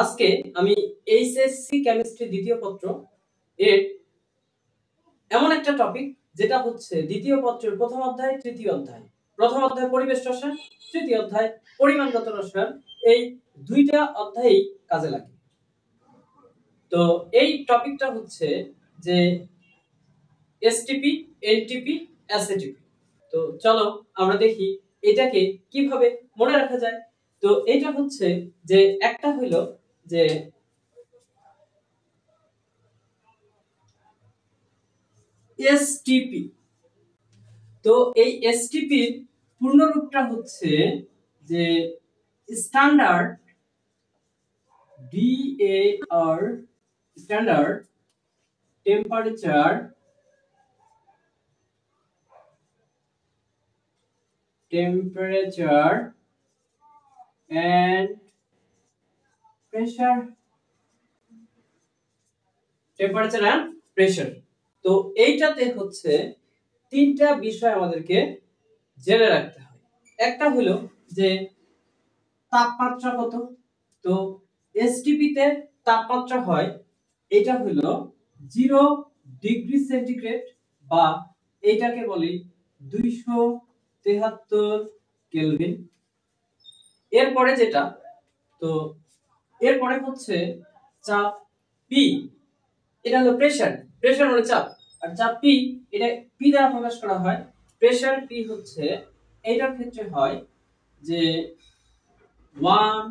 আজকে আমি HSC chemistry দ্বিতীয় পত্র এর এমন একটা টপিক যেটা হচ্ছে দ্বিতীয় পত্রের প্রথম অধ্যায় তৃতীয় অধ্যায়। প্রথম অধ্যায় পরিবেশ রসায়ন, তৃতীয় অধ্যায় পরিমাণগত রসায়ন, এই দুইটা অধ্যায়ই কাজে লাগে। তো এই টপিকটা হচ্ছে যে এসটিপি, এনটিপি, অ্যাসিটিপি। তো চলো আমরা দেখি এটাকে কিভাবে মনে রাখা যায়। তো এটা হচ্ছে যে একটা হলো যে এসটিপি। তো এই এসটিপির পূর্ণ রূপটা হচ্ছে যে স্ট্যান্ডার্ড ডিএআর, standard temperature and pressure, temperature and pressure. তো এইটাতে হচ্ছে তিনটা বিষয় আমাদেরকে জেনে রাখতে হয়। একটা হলো যে তাপমাত্রা কত। তো এসটিপি তে তাপমাত্রা হয় এটা হলো 0 ডিগ্রি সেন্টিগ্রেড বা এইটাকে বলি 273 কেলভিন। এরপরে যেটা, তো এরপরে হচ্ছে চাপ পি, এটা হলো প্রেসার, প্রেসার হলো চাপ, আর চাপ পি এটা পি দ্বারা প্রকাশ করা হয়। প্রেসার পি হচ্ছে এইটার ক্ষেত্রে হয় যে 1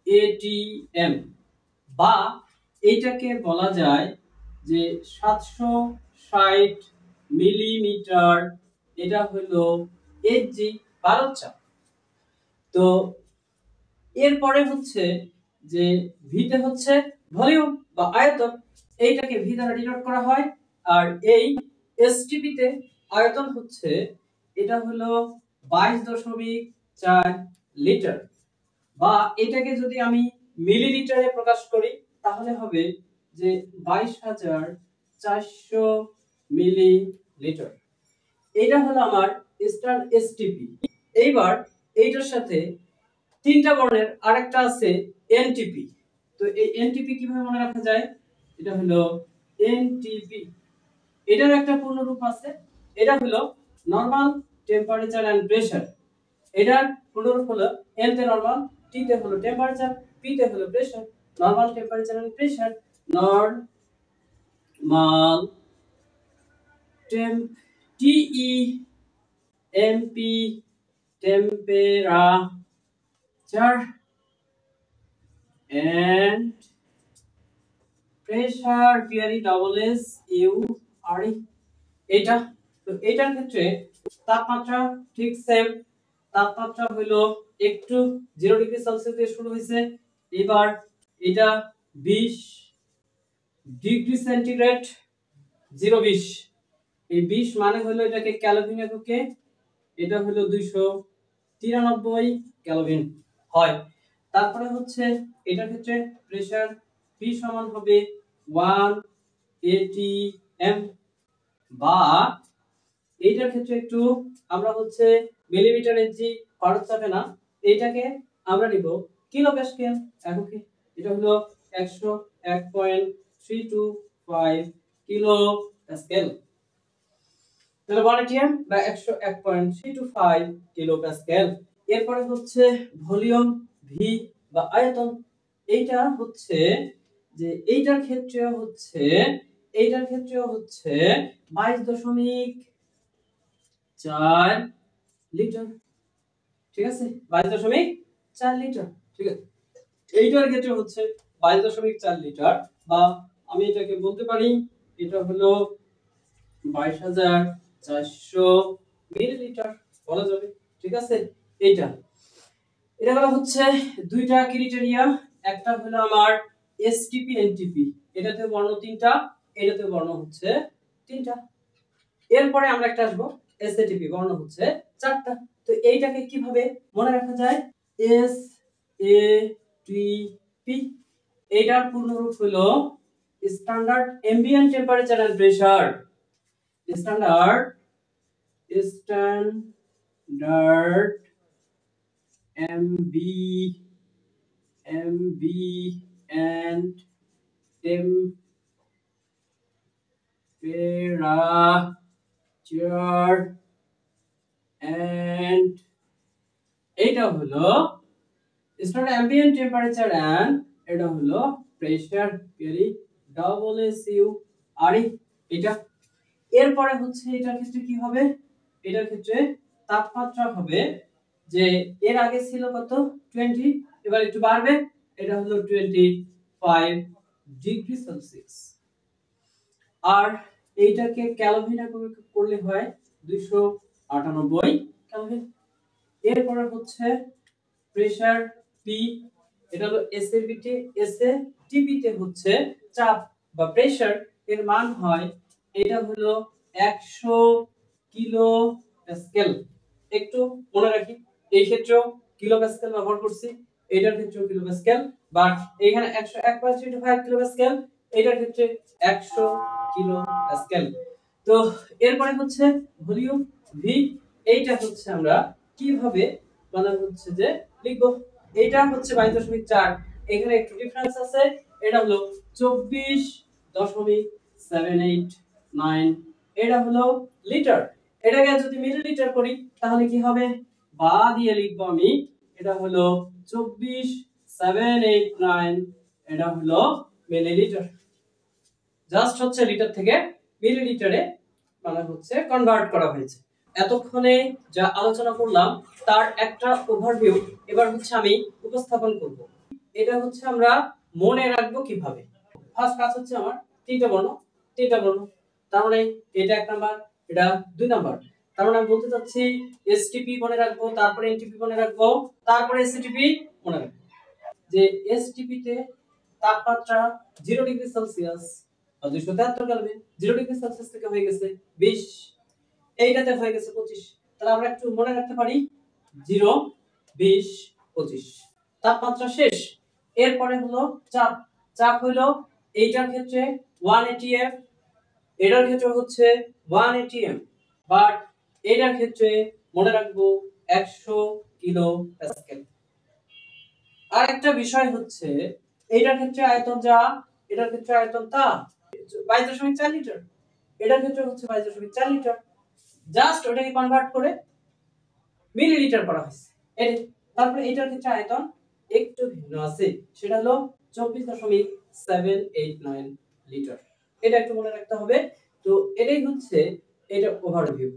atm বা এইটাকে বলা যায় যে 760 মিলিমিটার। এটা হলো এইচজি ভারত চাপ। তো এরপরে হচ্ছে যে ভিতে হচ্ছে ভলিউম বা আয়তন, এইটাকে ভি দ্বারা ডিনোট করা হয়। আর এই এসটিপি তে আয়তন হচ্ছে এটা হলো 22.4 লিটার, বা এটাকে যদি আমি মিলিলিটারে প্রকাশ করি তাহলে হবে যে 22,400 মিলিলিটার। এটা হলো আমার স্টার এসটিপি। এইবার এইটার সাথে তিনটা বর্ণের আরেকটা আছে এনটিপি। তো এই এনটিপি কিভাবে মনে রাখা যায়? এটা হলো এনটিপি, এটার একটা পূর্ণ রূপ আছে। এটা হলো নরমাল টেম্পারেচার এন্ড প্রেসার। এটার পূর্ণ রূপ হলো এন তে নরমাল, টি তে হলো টেম্পারেচার, পি তে হলো pressure. Normal temperature and pressure, normal temp, T E M P temperature and pressure PRE double S U R E। এটা তো এটার ক্ষেত্রে তাপমাত্রা ঠিক সেম। তাপমাত্রা হলো একটু 0 ডিগ্রি সেলসিয়াস দিয়ে শুরু হয়েছে। এবার এটা 20 ডিগ্রি সেন্টিগ্রেড, 0-20, এই 20 মানে হলো এটাকে কেলভিন এককে, এটা হলো 293 কেলভিন হয়। তারপরে হচ্ছে এটার ক্ষেত্রে প্রেসার P সমান হবে 1 atm, বা এইটার ক্ষেত্রে একটু আমরা হচ্ছে মিলিমিটার ইঞ্চি খরচ যাবে না, এইটাকে আমরা নিব কিলো প্যাসকেল এককে। এটা হলো 101.325 কিলো প্যাসকেল। তাহলে 1 atm বা 101.325 কিলো প্যাসকেল। এরপরে হচ্ছে ভলিউম ভি বা আয়তন। এইটা হচ্ছে যে এইটার ক্ষেত্রে হচ্ছে 22.4 লিটার। ঠিক আছে, 22.4 লিটার। ঠিক আছে, এইটার ক্ষেত্রে হচ্ছে 22.4 লিটার, বা আমি এটাকে বলতে পারি এটা হলো 22,400 মিলিলিটার বলা যাবে। ঠিক আছে, এটা হলো হচ্ছে দুইটা ক্রাইটেরিয়া। একটা হলো আমার এসটিপি এনটিপি, এটাতে বর্ণ তিনটা, এটাতে বর্ণ হচ্ছে তিনটা। এরপরে আমরা একটা আসবো এসএটিপি, বর্ণ হচ্ছে চারটা। তো এইটাকে কিভাবে মনে রাখা যায়? এস এ টি পি, এটার পূর্ণ রূপ হলো standard ambient temperature and pressure. Standard ambient MV and temperature and এটা হলো স্টার্ট অ্যাম্বিয়েন্ট টেম্পারেচার এন্ড এটা হলো pressure very double S U R এটা এরপরে হচ্ছে এটার ক্ষেত্রে কি হবে এটার ক্ষেত্রে তাপমাত্রা হবে যে এর আগে ছিল কত 20 এবার একটু বাড়বে এটা হলো 25 ডিগ্রি সেলসিয়াস আর এইটাকে কেলভিনে করলে হয় 298 কেলভিন এরপরে হচ্ছে প্রেসার পি এটা হলো এসএবিটি এসএটিপি তে হচ্ছে চাপ বা প্রেসার এর মান হয় এটা হলো 100 কিলো প্যাসকেল একটু মনে রাখি এই ক্ষেত্রেও কিলো প্যাসকেল ব্যবহার করছি এটার ক্ষেত্রেও কিলো প্যাসকেল বাট এখানে 101.25 কিলো প্যাসকেল এটার ক্ষেত্রে 100 কিলো প্যাসকেল তো এরপরে হচ্ছে ভলিউম ভি এইটা হচ্ছে আমরা কিভাবে মানে হচ্ছে যে লিখব এটা হচ্ছে 22.4 এখানে একটু ডিফারেন্স আছে এটা হলো 24.789 এটা হলো লিটার এটাকে যদি মিলিলিটার করি তাহলে কি হবে বা দিয়ে লিখব আমি এটা হলো 24789 এটা হলো মিলিলিটার জাস্ট হচ্ছে লিটার থেকে মিলিলিটারে মানে হচ্ছে কনভার্ট করা হয়েছে এতক্ষণে যা আলোচনা করলাম তার একটা ওভারভিউ এবার হচ্ছে আমি উপস্থাপন করব এটা হচ্ছে আমরা মনে রাখবো কিভাবে ফার্স্ট কাজ হচ্ছে আমার তিনটা বর্ণ তার মানে এটা এক নাম্বার এটা দুই নাম্বার তার মানে আমি বলতে চাচ্ছি এসটিপি মনে রাখবো তারপরে এনটিপি মনে রাখবো তারপরে এসটিপি মনে রাখবো যে এসটিপি তে তাপমাত্রা 0 degree Celsius 273 Kelvin 0 degree Celsius থেকে হয়ে গেছে 20 এইটাতে হয়ে গেছে 25 তাহলে আমরা একটু মনে রাখতে পারি 0 20 25 তাপমাত্রা শেষ এরপরে হলো চাপ হলো এইটার ক্ষেত্রে 1 atm এটার ক্ষেত্রে হচ্ছে 1 atm বাট এটার ক্ষেত্রে মনে রাখবো 100 কিলো প্যাসকেল আরেকটা বিষয় হচ্ছে এইটার ক্ষেত্রে আয়তন যা এটার ক্ষেত্রে আয়তন তা 22.4 লিটার এটার ক্ষেত্রে হচ্ছে 22.4 লিটার জাস্ট ওটাকে কনভার্ট করে মিলিলিটার করা হয়েছে তারপরে এটার ক্ষেত্রে আয়তন একটু ভিন্ন আছে সেটা হলো 24.789 লিটার এটা একটু মনে রাখতে হবে তো এটাই হচ্ছে এটা ওভারভিউ